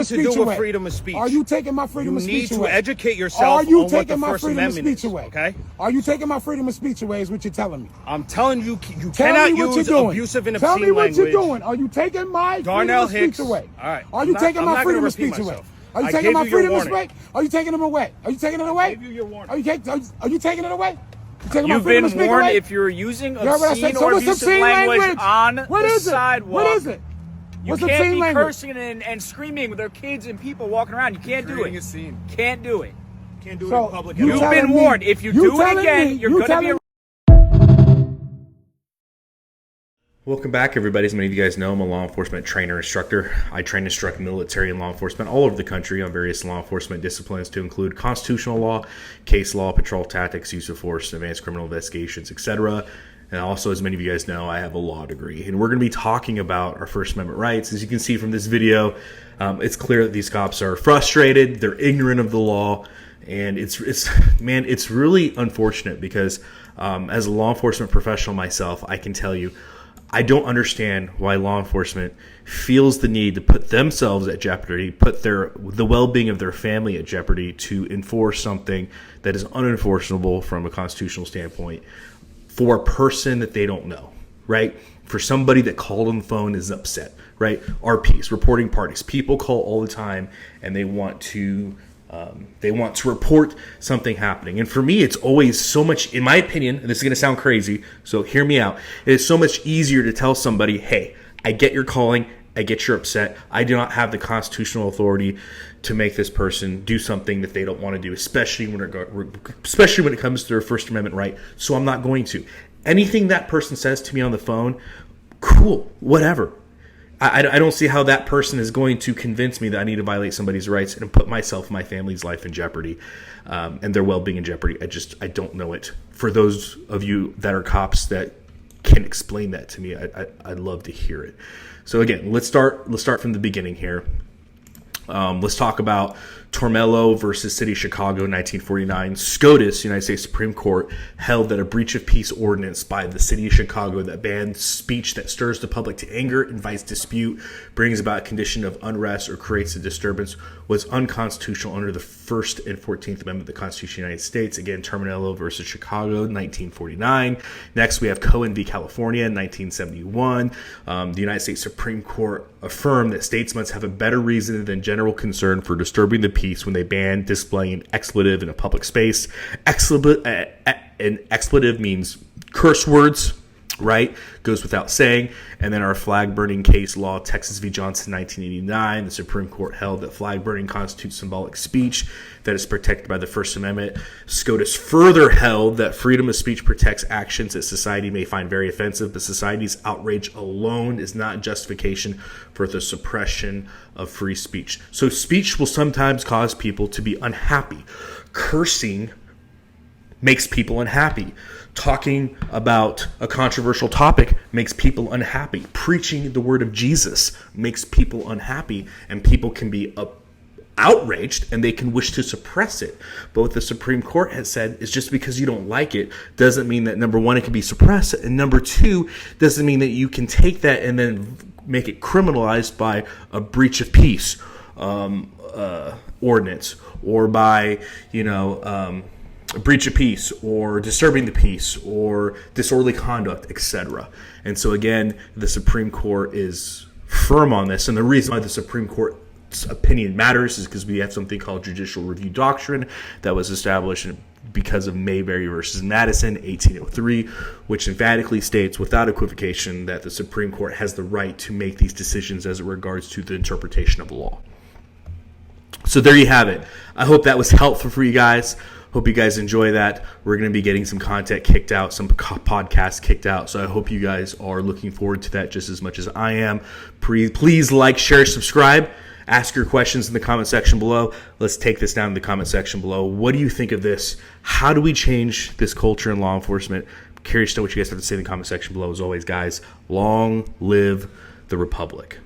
freedom of speech away? Nothing to do with freedom of speech. Are you taking my freedom of speech away? You need to educate yourself on what the First Amendment is. Okay? Are you taking my freedom of speech away is what you're telling me. I'm telling you, you cannot use abusive and obscene language. Tell me what you're doing. Are you taking my freedom of speech away? All right. Are you taking my freedom of speech away? Are you taking my freedom of speech? Are you taking them away? Are you taking it away? I gave you your warning. Are you taking it away? You've been warned if you're using obscene or abusive language on the sidewalk. What is it? You can't be cursing and screaming with their kids and people walking around. You can't do it. Can't do it. Can't do it in public. You've been warned. If you do it again, you're going to be arrested. Welcome back, everybody. As many of you guys know, I'm a law enforcement trainer instructor. I train and instruct military and law enforcement all over the country on various law enforcement disciplines to include constitutional law, case law, patrol tactics, use of force, advanced criminal investigations, etc. And also, as many of you guys know, I have a law degree. And we're going to be talking about our First Amendment rights. As you can see from this video, it's clear that these cops are frustrated, they're ignorant of the law, and it's really unfortunate because as a law enforcement professional myself, I can tell you, I don't understand why law enforcement feels the need to put themselves at jeopardy, put the well-being of their family at jeopardy to enforce something that is unenforceable from a constitutional standpoint for a person that they don't know, right? For somebody that called on the phone is upset, right? RPs, reporting parties. People call all the time and they want to report something happening. And for me, it's always so much, in my opinion, and this is going to sound crazy, so hear me out. It is so much easier to tell somebody, hey, I get you're calling, I get you're upset. I do not have the constitutional authority to make this person do something that they don't want to do, especially when it comes to their First Amendment right. So I'm not going to. Anything that person says to me on the phone, cool, whatever. I don't see how that person is going to convince me that I need to violate somebody's rights and put myself and my family's life in jeopardy and their well-being in jeopardy. I don't know it. For those of you that are cops that can explain that to me, I'd love to hear it. So again, let's start from the beginning here. Let's talk about Tormello versus City of Chicago, 1949. SCOTUS, United States Supreme Court, held that a breach of peace ordinance by the City of Chicago that bans speech that stirs the public to anger, invites dispute, brings about a condition of unrest, or creates a disturbance was unconstitutional under the First and 14th Amendment of the Constitution of the United States. Again, Tormello versus Chicago, 1949. Next, we have Cohen v. California, 1971. The United States Supreme Court affirmed that states must have a better reason than general concern for disturbing the peace when they ban displaying an expletive in a public space. An expletive means curse words, right? Goes without saying. And then our flag burning case law, Texas v. Johnson, 1989. The Supreme Court held that flag burning constitutes symbolic speech that is protected by the First Amendment. SCOTUS further held that freedom of speech protects actions that society may find very offensive, but society's outrage alone is not justification for the suppression of free speech. So speech will sometimes cause people to be unhappy. Cursing makes people unhappy. Talking about a controversial topic makes people unhappy. Preaching the word of Jesus makes people unhappy, and people can be outraged and they can wish to suppress it. But what the Supreme Court has said is just because you don't like it doesn't mean that, number one, it can be suppressed, and number two, doesn't mean that you can take that and then make it criminalized by a breach of peace ordinance, or by, a breach of peace, or disturbing the peace, or disorderly conduct, etc. And so again, the Supreme Court is firm on this, and the reason why the Supreme Court's opinion matters is because we have something called judicial review doctrine that was established because of Mayberry versus Madison, 1803, which emphatically states without equivocation that the Supreme Court has the right to make these decisions as it regards to the interpretation of the law. So there you have it. I hope that was helpful for you guys. Hope you guys enjoy that. We're going to be getting some content kicked out, some podcasts kicked out. So I hope you guys are looking forward to that just as much as I am. Please like, share, subscribe. Ask your questions in the comment section below. Let's take this down in the comment section below. What do you think of this? How do we change this culture in law enforcement? I'm curious to know what you guys have to say in the comment section below. As always, guys, long live the Republic.